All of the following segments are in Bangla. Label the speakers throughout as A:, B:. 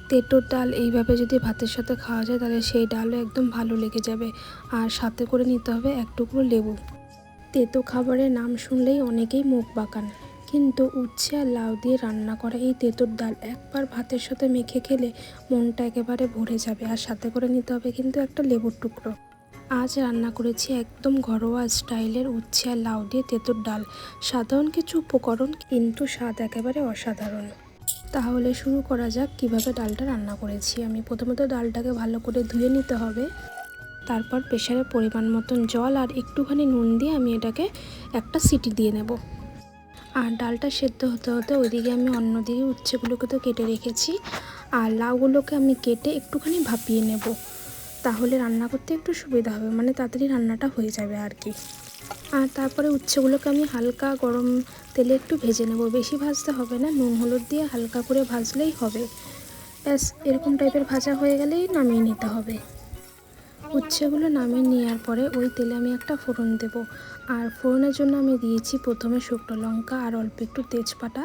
A: তেঁতুর ডাল এইভাবে যদি ভাতের সাথে খাওয়া যায় তাহলে সেই ডালও একদম ভালো লেগে যাবে। আর সাথে করে নিতে হবে এক টুকরো লেবু। তেঁতো খাবারের নাম শুনলেই অনেকেই মুখ বাঁকান, কিন্তু উচ্ছে আর লাউ দিয়ে রান্না করা এই তেঁতুর ডাল একবার ভাতের সাথে মেখে খেলে মনটা একেবারে ভরে যাবে। আর সাথে করে নিতে হবে কিন্তু একটা লেবুর টুকরো। আজ রান্না করেছি একদম ঘরোয়া স্টাইলের উচ্ছে আর লাউ দিয়ে তেঁতুর ডাল। সাধারণ কিছু উপকরণ, কিন্তু স্বাদ একেবারে অসাধারণ। তাহলে শুরু করা যাক কিভাবে ডালটা রান্না করেছি। আমি প্রথমত ডালটাকে ভালো করে ধুয়ে নিতে হবে। তারপর প্রেসারে পরিমাণ মতন জল আর একটুখানি নুন দিয়ে আমি এটাকে একটা সিটি দিয়ে নেব। আর ডালটা সেদ্ধ হতে হতে ওইদিকে আমি অন্যদিকে উচ্ছেগুলোকে তো কেটে রেখেছি, আর লাউগুলোকে আমি কেটে একটুখানি ভাপিয়ে নেব। তাহলে রান্না করতে একটু সুবিধা হবে, মানে তাড়াতাড়ি রান্নাটা হয়ে যাবে আর কি। আর তারপরে উচ্ছেগুলোকে আমি হালকা গরম তেলে একটু ভেজে নেব, বেশি ভাজতে হবে না, নুন হলুদ দিয়ে হালকা করে ভাজলেই হবে। ব্যাস এরকম টাইপের ভাজা হয়ে গেলেই নামিয়ে নিতে হবে। উচ্ছেগুলো নামিয়ে নেওয়ার পরে ওই তেলে আমি একটা ফোড়ন দেব। আর ফোড়নের জন্য আমি দিয়েছি প্রথমে শুকনো লঙ্কা আর অল্প একটু তেজপাতা,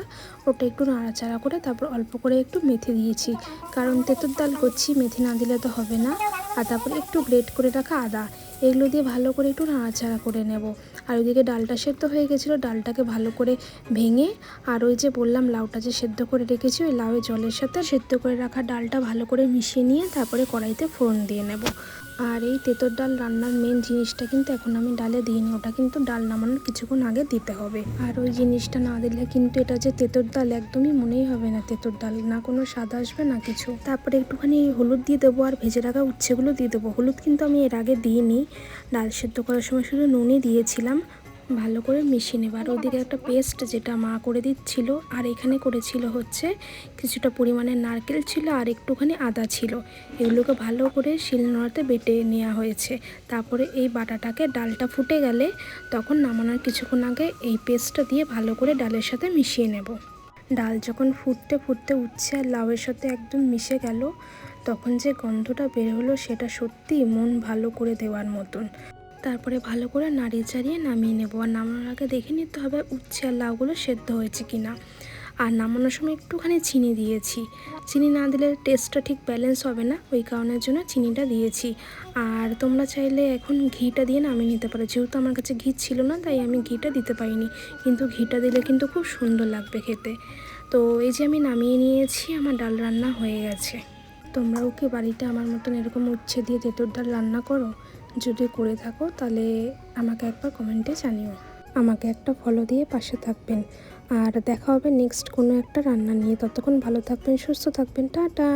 A: ওটা একটু নাড়াচাড়া করে তারপর অল্প করে একটু মেথি দিয়েছি, কারণ তেঁতুর ডাল করছি, মেথি না দিলে তো হবে না। আর তারপর একটু গ্রেট করে রাখা আদা, এগুলো দিয়ে ভালো করে একটু নাড়াচাড়া করে নেব। আর ওইদিকে ডালটা সেদ্ধ হয়ে গেছিলো, ডালটাকে ভালো করে ভেঙে আর ওই যে বললাম লাউটা যে সেদ্ধ করে রেখেছি, ওই লাউয়ের জলের সাথে সেদ্ধ করে রাখা ডালটা ভালো করে মিশিয়ে নিয়ে তারপরে কড়াইতে ফোড়ন দিয়ে নেব। আর এই তেঁতুর ডাল রান্নার মেন জিনিসটা কিন্তু এখন আমি ডালে দিইনি, ওটা কিন্তু ডাল নামানোর কিছুক্ষণ আগে দিতে হবে। আর ওই জিনিসটা না দিলে কিন্তু এটা যে তেঁতুর ডাল একদমই মনেই হবে না তেঁতুর ডাল, না কোনো স্বাদ আসবে না কিছু। তারপরে একটুখানি হলুদ দিয়ে দেবো আর ভেজে রাখা উচ্ছেগুলো দিয়ে দেবো। হলুদ কিন্তু আমি এর আগে দিইনি, ডাল সেদ্ধ করার সময় শুধু নুনই দিয়েছিলাম। ভালো করে মিশিয়ে নেব। আর ওদিকে একটা পেস্ট যেটা মা করে দিচ্ছিল, আর এখানে করেছিল হচ্ছে কিছুটা পরিমাণে নারকেল ছিল আর একটুখানি আদা ছিল, এগুলোকে ভালো করে শিলনোড়াতে বেটে নেওয়া হয়েছে। তারপরে এই বাটাটাকে ডালটা ফুটে গেলে তখন নামানোর কিছুক্ষণ আগে এই পেস্টটা দিয়ে ভালো করে ডালের সাথে মিশিয়ে নেব। ডাল যখন ফুটতে ফুটতে উচ্ছে আর লাউয়ের সাথে একদম মিশে গেল, তখন যে গন্ধটা বের হলো সেটা সত্যি মন ভালো করে দেওয়ার মতন। তারপরে ভালো করে নাড়িয়ে চাড়িয়ে নামিয়ে নেব। আর নামানোর আগে দেখে নিতে হবে উচ্ছে আর লাউগুলো সেদ্ধ হয়েছে কিনা। আর নামানোর সময় একটুখানি চিনি দিয়েছি, চিনি না দিলে টেস্টটা ঠিক ব্যালেন্স হবে না, ওই কারণের জন্য চিনিটা দিয়েছি। আর তোমরা চাইলে এখন ঘিটা দিয়ে নামিয়ে নিতে পারো, যেহেতু আমার কাছে ঘি ছিল না তাই আমি ঘিটা দিতে পারিনি, কিন্তু ঘিটা দিলে কিন্তু খুব সুন্দর লাগবে খেতে। তো এই যে আমি নামিয়ে নিয়েছি, আমার ডাল রান্না হয়ে গেছে। তোমরাও কি বাড়িতে আমার মতন এরকম উচ্ছে দিয়ে তেঁতুর ডাল রান্না করো? যদি করে থাকো তাহলে আমাকে একবার কমেন্টে জানিও। আমাকে একটা ফলো দিয়ে পাশে থাকবেন। আর দেখা হবে নেক্সট কোনো একটা রান্না নিয়ে। ততক্ষণ ভালো থাকবেন, সুস্থ থাকবেন, টাটা।